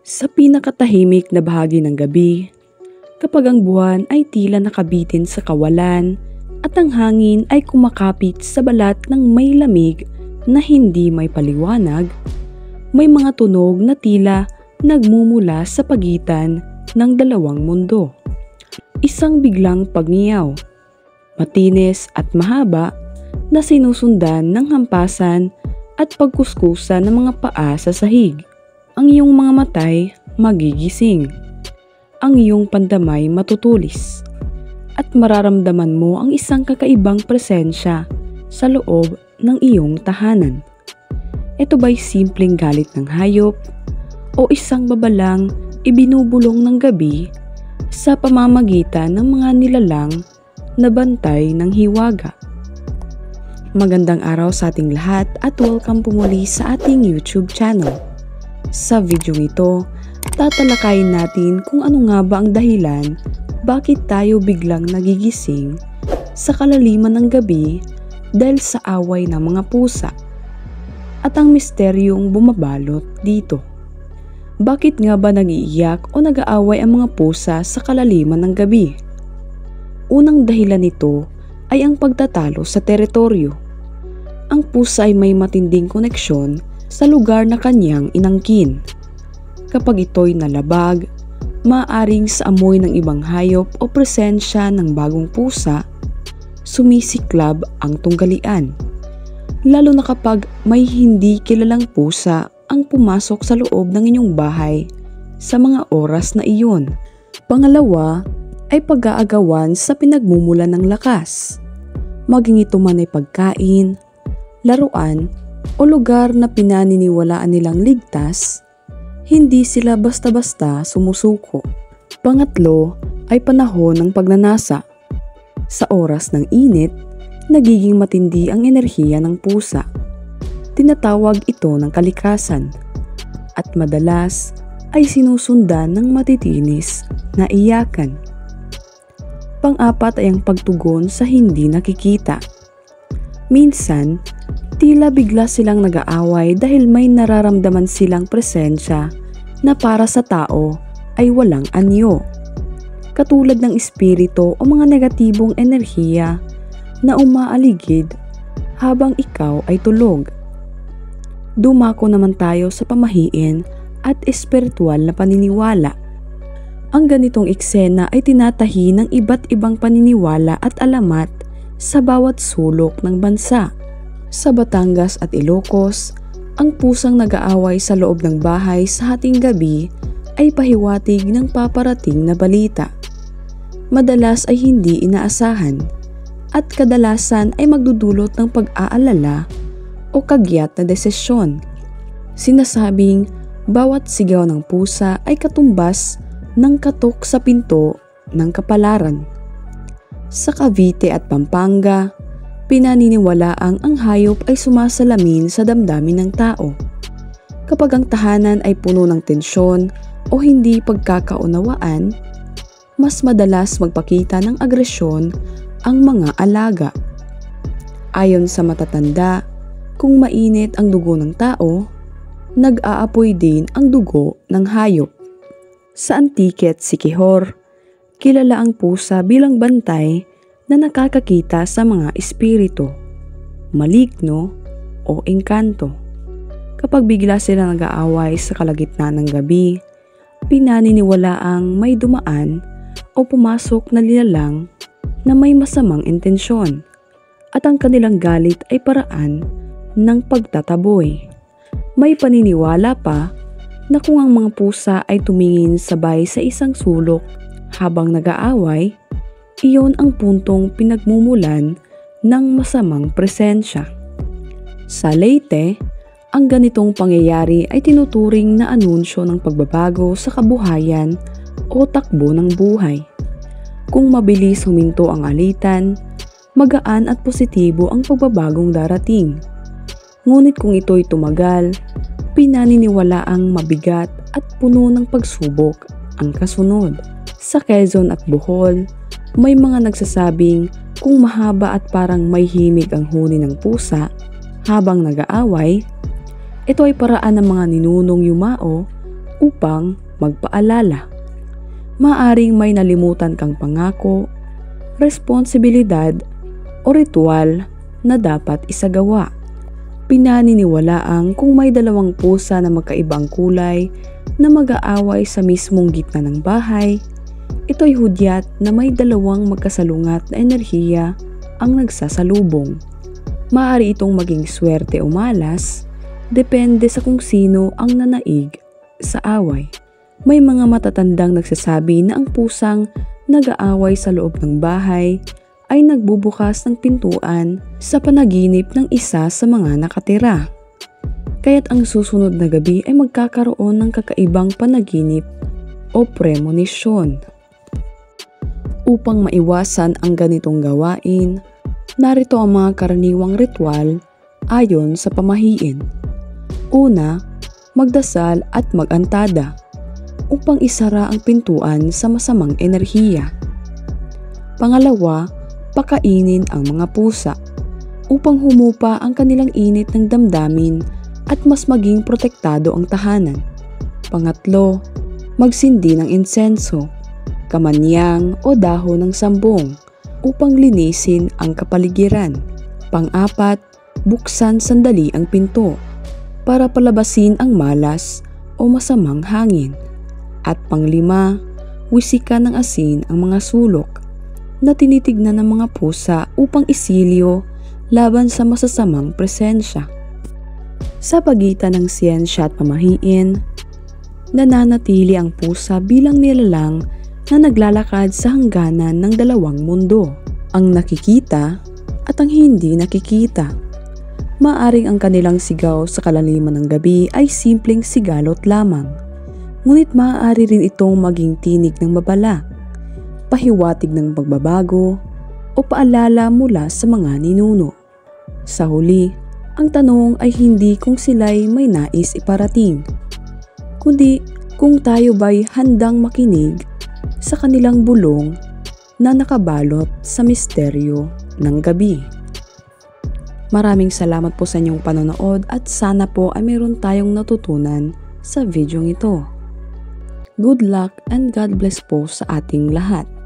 Sa pinakatahimik na bahagi ng gabi, kapag ang buwan ay tila nakabitin sa kawalan at ang hangin ay kumakapit sa balat ng may lamig na hindi may paliwanag, may mga tunog na tila nagmumula sa pagitan ng dalawang mundo. Isang biglang pagngiyaw, matinis at mahaba na sinusundan ng hampasan at pagkuskusan ng mga paa sa sahig. Ang iyong mga matay magigising, ang iyong pandamay matutulis, at mararamdaman mo ang isang kakaibang presensya sa loob ng iyong tahanan. Ito ba'y simpleng galit ng hayop o isang babalang ibinubulong ng gabi sa pamamagitan ng mga nilalang na bantay ng hiwaga? Magandang araw sa ating lahat at welcome po muli sa ating YouTube channel. Sa video ito, tatalakayin natin kung ano nga ba ang dahilan bakit tayo biglang nagigising sa kalaliman ng gabi dahil sa away ng mga pusa at ang misteryong bumabalot dito. Bakit nga ba nag-iiyak o nag-aaway ang mga pusa sa kalaliman ng gabi? Unang dahilan nito ay ang pagtatalo sa teritoryo. Ang pusa ay may matinding koneksyon sa lugar na kanyang inangkin. Kapag ito'y nalabag, maaaring sa amoy ng ibang hayop o presensya ng bagong pusa, sumisiklab ang tunggalian. Lalo na kapag may hindi kilalang pusa ang pumasok sa loob ng inyong bahay sa mga oras na iyon. Pangalawa ay pag-aagawan sa pinagmumulan ng lakas. Maging ito man ay pagkain, laruan, o lugar na pinaniniwalaan nilang ligtas, hindi sila basta-basta sumusuko. Pangatlo ay panahon ng pagnanasa. Sa oras ng init, nagiging matindi ang enerhiya ng pusa. Tinatawag ito ng kalikasan at madalas ay sinusundan ng matitinis na iyakan. Pang-apat ay ang pagtugon sa hindi nakikita. Minsan, tila bigla silang nag-aaway dahil may nararamdaman silang presensya na para sa tao ay walang anyo. Katulad ng espiritu o mga negatibong enerhiya na umaaligid habang ikaw ay tulog. Dumako naman tayo sa pamahiin at espiritual na paniniwala. Ang ganitong eksena ay tinatahi ng iba't ibang paniniwala at alamat sa bawat sulok ng bansa. Sa Batangas at Ilocos, ang pusang nag-aaway sa loob ng bahay sa hating gabi ay pahiwatig ng paparating na balita. Madalas ay hindi inaasahan at kadalasan ay magdudulot ng pag-aalala o kagyat na desisyon. Sinasabing bawat sigaw ng pusa ay katumbas ng katok sa pinto ng kapalaran. Sa Cavite at Pampanga, pinaniniwalaang ang hayop ay sumasalamin sa damdamin ng tao. Kapag ang tahanan ay puno ng tensyon o hindi pagkakaunawaan, mas madalas magpakita ng agresyon ang mga alaga. Ayon sa matatanda, kung mainit ang dugo ng tao, nag-aapoy din ang dugo ng hayop. Sa Antique at Siquijor, kilala ang pusa bilang bantay na nakakakita sa mga espiritu, maligno o engkanto. Kapag bigla sila nag-aaway sa kalagitnaan ng gabi, pinaniniwalaang may dumaan o pumasok na nilalang na may masamang intensyon at ang kanilang galit ay paraan ng pagtataboy. May paniniwala pa na kung ang mga pusa ay tumingin sabay sa isang sulok habang nag-aaway, iyon ang puntong pinagmumulan ng masamang presensya. Sa Leyte, ang ganitong pangyayari ay tinuturing na anunsyo ng pagbabago sa kabuhayan o takbo ng buhay. Kung mabilis huminto ang alitan, magaan at positibo ang pagbabagong darating. Ngunit kung ito'y tumagal, pinaniniwalaang mabigat at puno ng pagsubok ang kasunod. Sa Quezon at Bohol, may mga nagsasabing kung mahaba at parang may himig ang huni ng pusa habang nag-aaway, ito ay paraan ng mga ninunong yumao upang magpaalala. Maaring may nalimutan kang pangako, responsibilidad o ritual na dapat isagawa. Pinaniniwalaang kung may dalawang pusa na magkaibang kulay na mag-aaway sa mismong gitna ng bahay, ito'y hudyat na may dalawang magkasalungat na enerhiya ang nagsasalubong. Maaari itong maging swerte o malas, depende sa kung sino ang nanaig sa away. May mga matatandang nagsasabi na ang pusang nag-aaway sa loob ng bahay ay nagbubukas ng pintuan sa panaginip ng isa sa mga nakatira. Kaya't ang susunod na gabi ay magkakaroon ng kakaibang panaginip o premonisyon. Upang maiwasan ang ganitong gawain, narito ang mga karaniwang ritual ayon sa pamahiin. Una, magdasal at mag-antada upang isara ang pintuan sa masamang enerhiya. Pangalawa, pakainin ang mga pusa upang humupa ang kanilang init ng damdamin at mas maging protektado ang tahanan. Pangatlo, magsindi ng insenso, kamanyang o dahon ng sambong upang linisin ang kapaligiran. Pang-apat, buksan sandali ang pinto para palabasin ang malas o masamang hangin. At panglima, wisikan ng asin ang mga sulok na tinitignan ng mga pusa upang isilyo laban sa masasamang presensya. Sa pagitan ng siyensya at pamahiin, nananatili ang pusa bilang nilalang na naglalakad sa hangganan ng dalawang mundo, ang nakikita at ang hindi nakikita. Maaring ang kanilang sigaw sa kalaliman ng gabi ay simpleng sigalot lamang, ngunit maaari rin itong maging tinig ng babala, pahiwatig ng pagbabago o paalala mula sa mga ninuno. Sa huli, ang tanong ay hindi kung sila'y may nais iparating, kundi kung tayo ba'y handang makinig sa kanilang bulong na nakabalot sa misteryo ng gabi. Maraming salamat po sa inyong panonood at sana po ay meron tayong natutunan sa videong ito. Good luck and God bless po sa ating lahat.